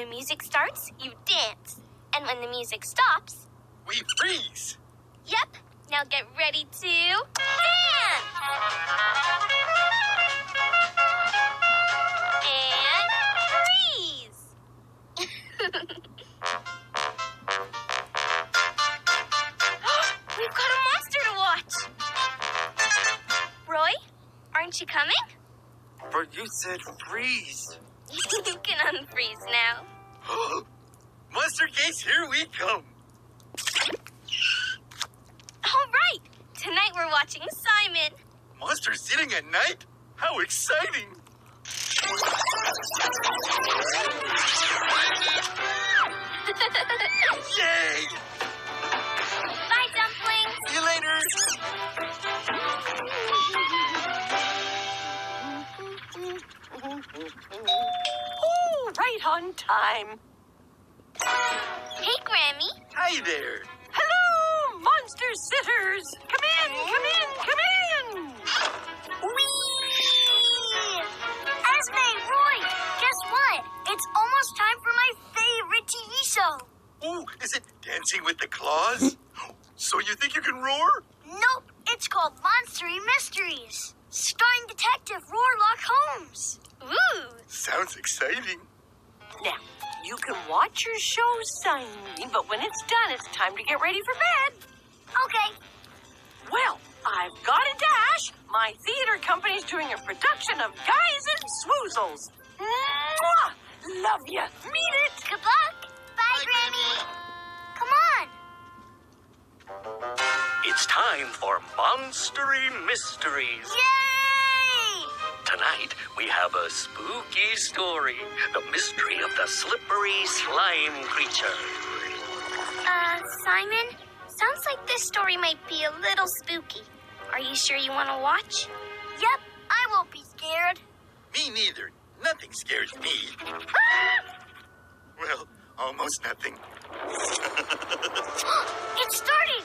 the music starts, you dance. And when the music stops, we freeze. Yep. Now get ready to dance. And freeze. We've got a monster to watch. Roy, aren't you coming? But you said freeze. You can unfreeze now. Monster case, here we come. All right. Tonight we're watching Simon. Monster sitting at night? How exciting. Yay! Bye, Dumplings. See you later. Oh, right on time. Hey, Grammy. Hi there. Hello, monster sitters. Come in, come in, come in. Whee! Esme, Roy, guess what? It's almost time for my favorite TV show. Oh, is it Dancing with the Claws? So you think you can roar? Nope, it's called Monstery Mysteries, starring Detective Roarlock Holmes. Ooh. Sounds exciting. Now, you can watch your show, Simon, but when it's done, it's time to get ready for bed. Okay. Well, I've got a dash. My theater company's doing a production of Guys and Swoozles. Mwah! Love ya. Meet it. Good luck. Bye, Grammy. Come on. It's time for Monstery Mysteries. Yay! Tonight, we have a spooky story. The mystery of the slippery slime creature. Simon, sounds like this story might be a little spooky. Are you sure you want to watch? Yep, I won't be scared. Me neither. Nothing scares me. Well, almost nothing. It's starting.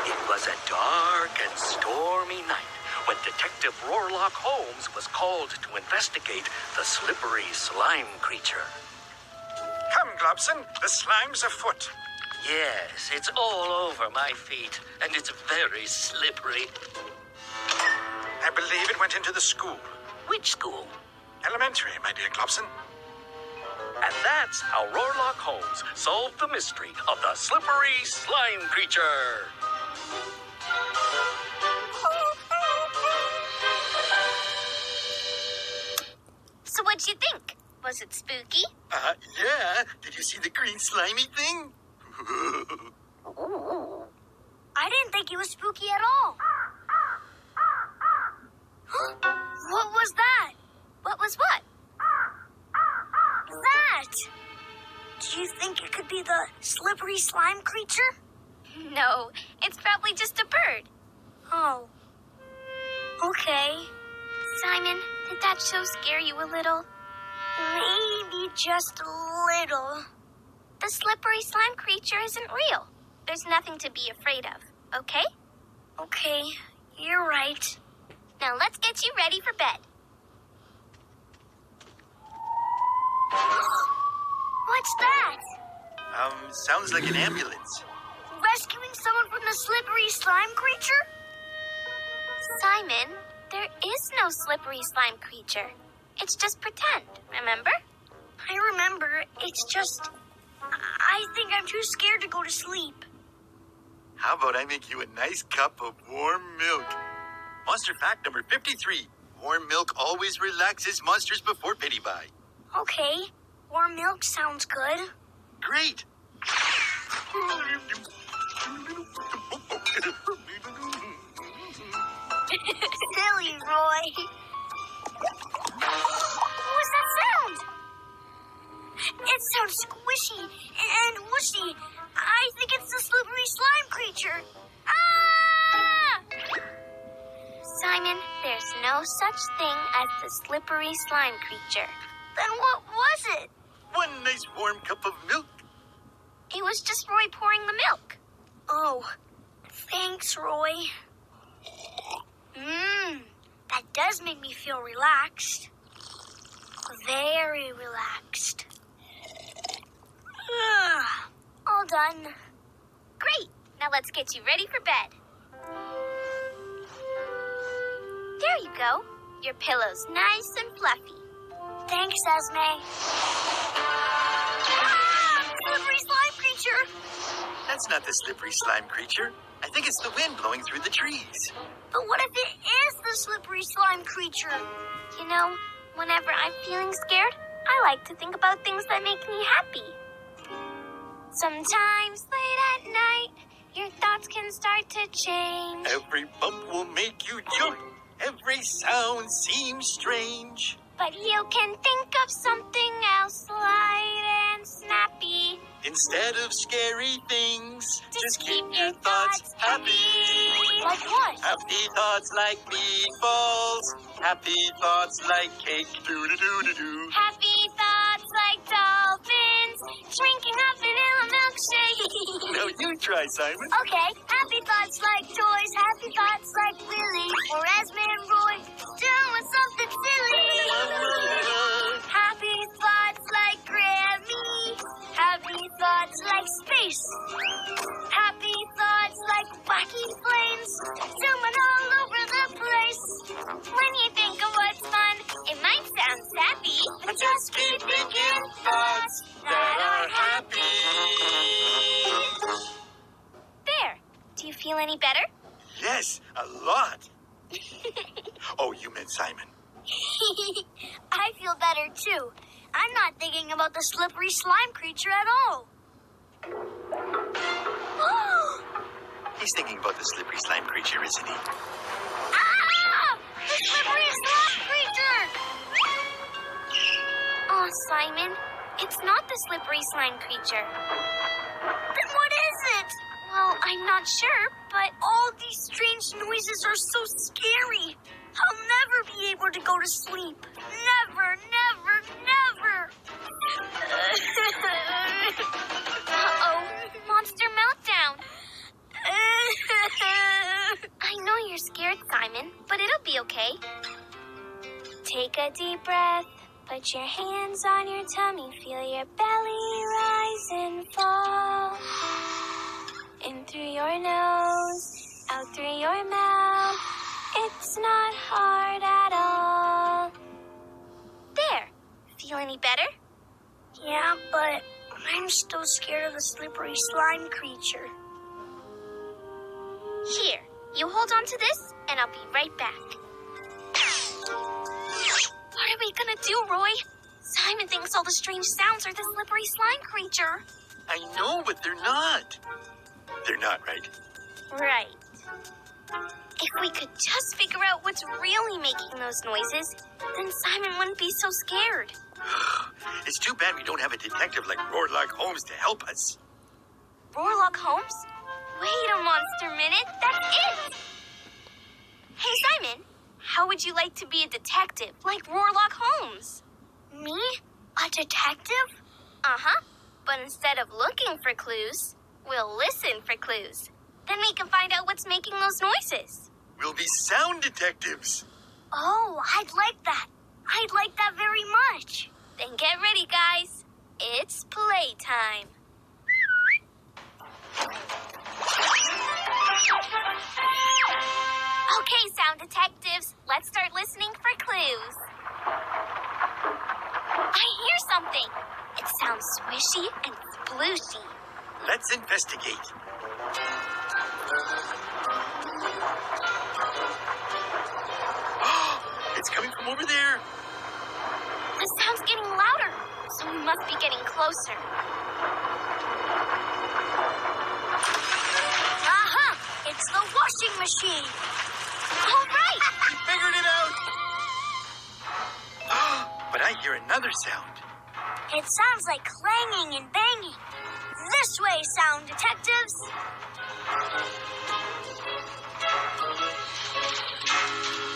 It was a dark and stormy night when Detective Roarlock Holmes was called to investigate the slippery slime creature. Come, Globson. The slime's afoot. Yes, it's all over my feet, and it's very slippery. I believe it went into the school. Which school? Elementary, my dear Globson. And that's how Roarlock Holmes solved the mystery of the slippery slime creature. So what'd you think? Was it spooky? Yeah. Did you see the green slimy thing? I didn't think it was spooky at all. What was that? What was what? That! Do you think it could be the slippery slime creature? No, it's probably just a bird. Oh. Okay. Simon, did that show scare you a little? Maybe just a little. The slippery slime creature isn't real. There's nothing to be afraid of, okay? Okay, you're right. Now let's get you ready for bed. What's that? Sounds like an ambulance. Rescuing someone from the slippery slime creature? Simon, there is no slippery slime creature. It's just pretend, remember? I remember. It's just... I think I'm too scared to go to sleep. How about I make you a nice cup of warm milk? Monster fact number 53. Warm milk always relaxes monsters before pity buy. Okay. Warm milk sounds good. Great. Silly Roy. What was that sound? It sounds squishy and whooshy. I think it's the slippery slime creature. Ah! Simon, there's no such thing as the slippery slime creature. Then what was it? One nice warm cup of milk. It was just Roy pouring the milk. Oh, thanks, Roy. That does make me feel relaxed. Very relaxed. All done. Great. Now let's get you ready for bed. There you go. Your pillow's nice and fluffy. Thanks, Esme. Ah! Slippery slime creature! That's not the slippery slime creature. I think it's the wind blowing through the trees. But what if it is the slippery slime creature? You know, whenever I'm feeling scared, I like to think about things that make me happy. Sometimes late at night, your thoughts can start to change. Every bump will make you jump. Every sound seems strange. But you can think of something else light and snappy. Instead of scary things, Just keep your thoughts happy. Like what? Happy thoughts like meatballs. Happy thoughts like cake. Do-do-do-do-do. Happy thoughts like dolphins drinking a vanilla milkshake. Now you try, Simon. Okay, happy thoughts like toys, happy thoughts like Willie, or Esme and Roy doing something silly. Happy thoughts like Grammy, happy thoughts like space, happy thoughts like wacky flames zooming all over the place. When you think of what's fun, it might sound sappy, but just keep thinking thoughts that are happy. There. Do you feel any better? Yes, a lot. Oh, you meant Simon. I feel better too. I'm not thinking about the slippery slime creature at all. He's thinking about the slippery slime creature, isn't he? Ah! The slippery slime creature! Oh, Simon, it's not the slippery slime creature. Then what is it? Well, I'm not sure, but All these strange noises are so scary. I'll never be able to go to sleep. Never, never, never. uh-oh, monster meltdown. I know you're scared, Simon, but it'll be okay. Take a deep breath, put your hands on your tummy, feel your belly rise and fall. In through your nose, out through your mouth. It's not hard at all. There. Feel any better? Yeah, but I'm still scared of the slippery slime creature. Here, you hold on to this, and I'll be right back. What are we gonna do, Roy? Simon thinks all the strange sounds are the slippery slime creature. I know, but they're not. They're not, right? Right. If we could just figure out what's really making those noises, then Simon wouldn't be so scared. It's too bad we don't have a detective like Roarlock Holmes to help us. Roarlock Holmes? Wait a monster minute, that's it! Hey, Simon, how would you like to be a detective like Roarlock Holmes? Me? A detective? Uh-huh, but instead of looking for clues, we'll listen for clues. Then we can find out what's making those noises. We'll be sound detectives. Oh, I'd like that. I'd like that very much. Then get ready, guys. It's playtime. Okay, sound detectives, let's start listening for clues. I hear something. It sounds swishy and splooshy. Let's investigate. It's coming from over there. The sound's getting louder, so we must be getting closer. Aha! It's the washing machine. All right! We figured it out. But I hear another sound. It sounds like clanging and banging. This way, sound detectives.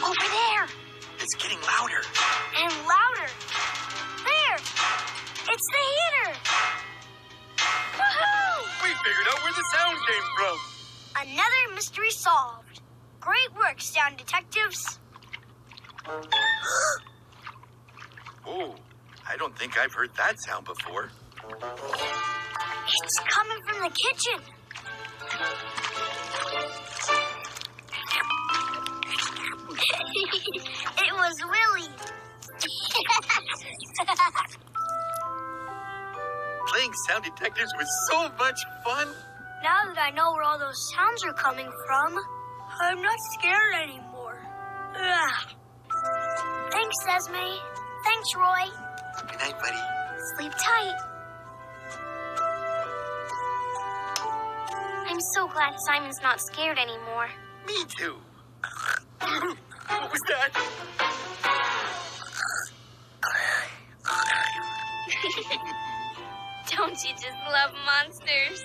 Over there! It's getting louder. And louder. There! It's the heater. Woohoo! We figured out where the sound came from. Another mystery solved. Great work, sound detectives. Oh, I don't think I've heard that sound before. It's coming from the kitchen. It was Willie. Playing sound detectors was so much fun. Now that I know where all those sounds are coming from, I'm not scared anymore. Ugh. Thanks, Esme. Thanks, Roy. Good night, buddy. Sleep tight. I'm so glad Simon's not scared anymore. Me too. What was that? Don't you just love monsters?